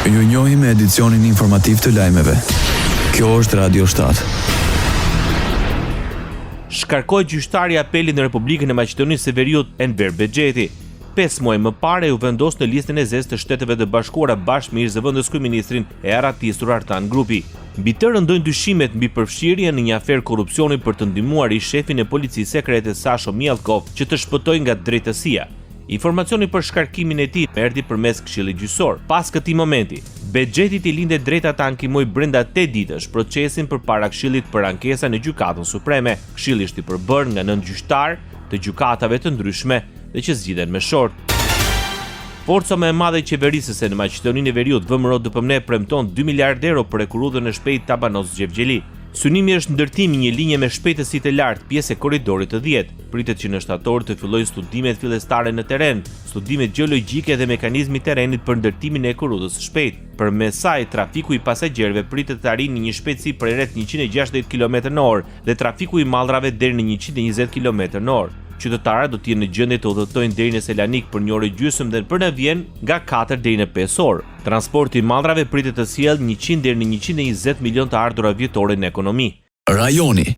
Ju njohim me edicionin informativ të lajmeve. Kjo është Radio 7. Shkarkoi gjyqtari apelin në Republikën e Maqedonisë së Veriut Enver Bexheti. 5 muaj më parë u vendos në listën e zezë të Shteteve të Bashkuara bashkë me irzëvendës kryeministrin e aratisur Artan Grupi. Mbi të rëndojnë dyshimet mbi përfshirjen në një aferë korrupsioni për të ndihmuar shefin e policisë sekrete Sasho Mielkov që të shpëtojë nga drejtësia. Informacioni për shkarkimin e tij erdhi përmes Këshillit Gjyqësor. Pas këtij momenti, Bexhetit i linde drejta ta ankimojë brenda 8 ditësh procesin përpara Këshillit për ankesa në Gjykatën Supreme. Këshilli është i përbërë nga 9 gjyqtar të gjykatave të ndryshme dhe që zgjidhen me short. Forca më e madhe e qeverisëse në Maqedoninë e Veriut, VMRO DPMNE, premton 2 miliardë euro për rekurudhën e shpejtë Tabanos Xhevgjeli. Synimi është ndërtimi një linje me shpejtësi të lartë, pjesë e korridorit të 10. Pritet që në shtator të fillojnë studimet fillestare në terren, studimet gjeologjike dhe mekanizmi i terrenit për ndërtimin e korridorës së shpejtë. Përmes saj, trafiku i pasagjerëve pritet të arrijë një shpejtësi prej rreth 160 km/h dhe trafiku i mallrave deri në 120 km/h. Qytetarët do të jenë në gjendje të udhëtojnë deri në Selanik për 1 orë e gjysmë dhe për në Vjen nga 4 deri në 5 orë. Transporti i mallrave pritet të sjellë 100 deri në 120 milion të ardhura vjetore në ekonomi. Rajoni.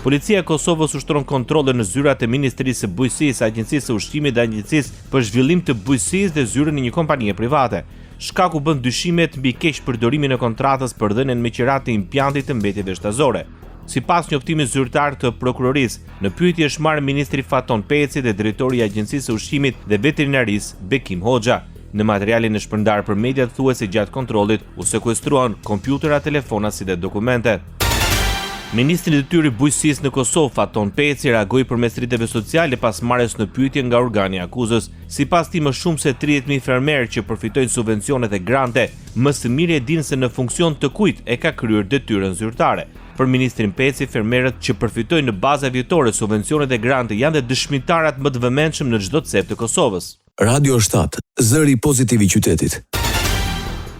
Policia e Kosovës ushtron kontrolle në zyrat e Ministrisë së Bujqësisë, Agjencisë së Ushqimit dhe Agjencisë për zhvillim të bujqësisë dhe zyrën e një kompanie private. Shkaku bën dyshimet mbi keq përdorimin e kontratës për dhënien me qirat të implantit të mbetjeve shtazore. Sipas njoftimit zyrtar të prokurorisë, në pyetje është marrë ministri Faton Peci dhe drejtori i Agjencisë së Ushqimit dhe Veterinarisë Bekim Hoxha. Në materialin e shpërndar për mediat thuhet se gjatë kontrollit u sekuestruan kompjutera, telefona si dhe dokumente. Ministri i detyrë i bujqësisë në Kosovë, Faton Peci, reagoi përmes rrjeteve sociale pas marrjes në pyetje nga organi akuzës. Sipas tij, më shumë se 30.000 fermerë që përfitojnë subvencionet e grante, më së miri e dinë se në funksion të kujt e ka kryer detyrën zyrtare. Për ministrin Peci, fermerët që përfitojnë në baza vjetore subvencionet e grante janë dhe dëshmitarat më të vëmendshëm në çdo cep të Kosovës. Radio 7, zëri pozitiv i qytetit.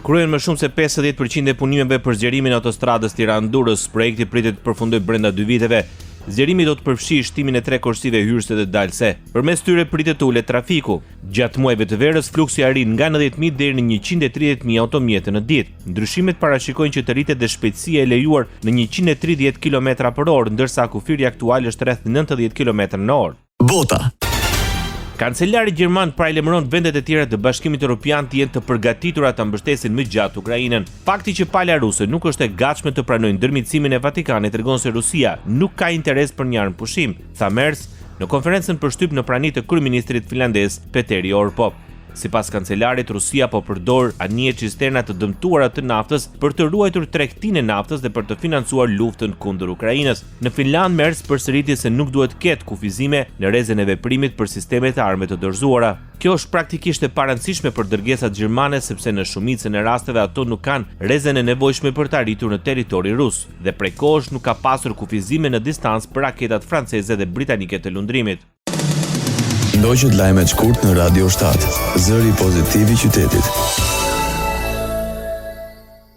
Kryen më shumë se 50% e punimeve për zgjerimin e autostradës Tiranë-Durrës. Projekti pritet të përfundojë brenda 2 viteve. Zgjerimi do të përfshijë shtimin e 3 korsive hyrëse dhe dalse. Përmes tyre pritet të ulet trafiku. Gjatë muajve të verës, fluksi arrin nga 90.000 deri në 130.000 automjete në ditë. Ndryshimet parashikojnë që të rritet dhe shpejtësia e lejuar në 130 km/h, ndërsa kufiri aktual është rreth 90 km/h. Bota. Kancelari gjerman paralajmëron vendet e tjera të Bashkimit Evropian të jenë të përgatitura ta mbështesin më gjatë Ukrainën. Fakti që pala ruse nuk është e gatshme të pranojë ndërmjetësimin e Vatikanit tregon se Rusia nuk ka interes për një armë pushim, tha Merz në konferencën për shtyp në prani të kryeministrit finlandez Petteri Orpo. Sipas kancelarit, Rusia po përdor anije cisterna të dëmtuara të naftës për të ruajtur tregtinë e naftës dhe për të financuar luftën kundër Ukrainës. Në Finland, Merz përsëriti se nuk duhet ketë kufizime në rrezën e veprimit për sistemet e armëve të dorëzuara. Kjo është praktikisht e parëndësishme për dërgesat gjermane sepse në shumicën e rasteve ato nuk kanë rrezën e nevojshme për të arritur në territori rus dhe prej kohësh nuk ka pasur kufizime në distancë për raketat franceze dhe britanike të lundrimit. Ndoqët lajmet shkurt në Radio 7, zëri pozitiv i qytetit.